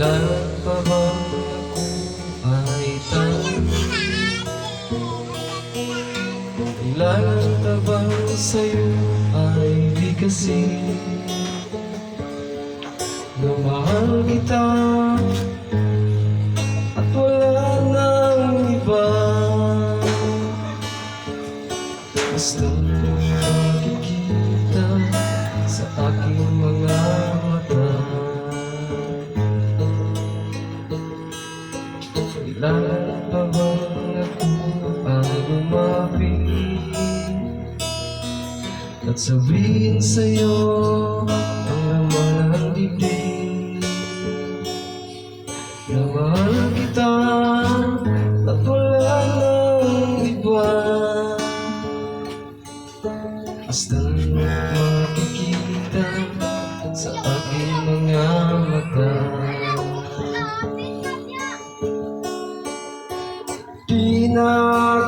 Kailan pa ba ako ay tanong? Kailan pa ba sa'yo ay bigkasin? Na mahal kita at wala nang iba. Basta makikita sa aking mga mata. Kailan pa bang ako ay lumapit at sabihin sa'yo ang laman ng dibdib? Na mahal kita at wala nang iba. Basta makikita sa aking mga mata. Di na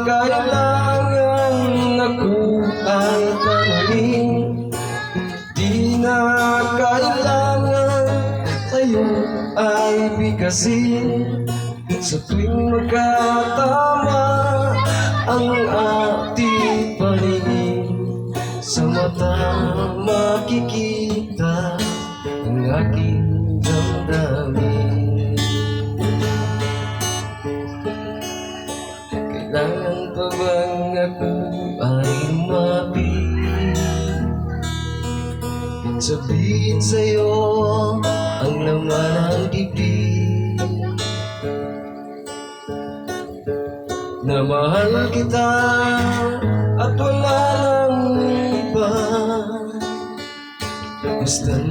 kailangan ako ay tanungin, di na kailangan sa'yo ay bigkasin. Sa tuwing magkatama ang ating paningin, sa mata makikita ang aking damdamin. Kailangan pa bang ako ay lumapit, sabihin sa'yo ang laman ng dibdib? Na mahal kita at wala nang iba. Basta't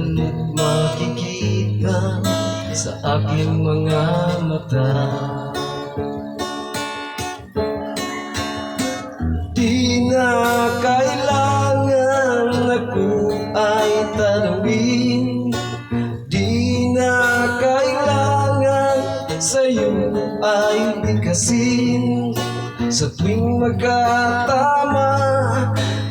makikita sa aking mga mata. Di na kailangan ako ay tanungin, di na kailangan sa'yo ay bigkasin. Sa tuwing magkatama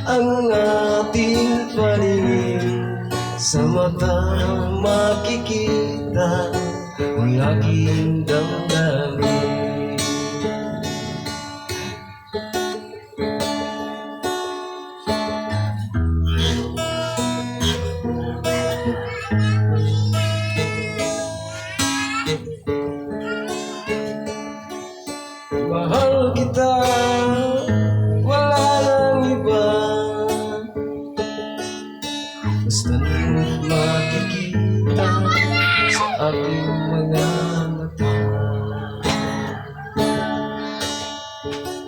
ang ating paningin, sa mata makikita ang aking damdamin. Mahal kita, wala nang iba. Basta makikita sa aking mga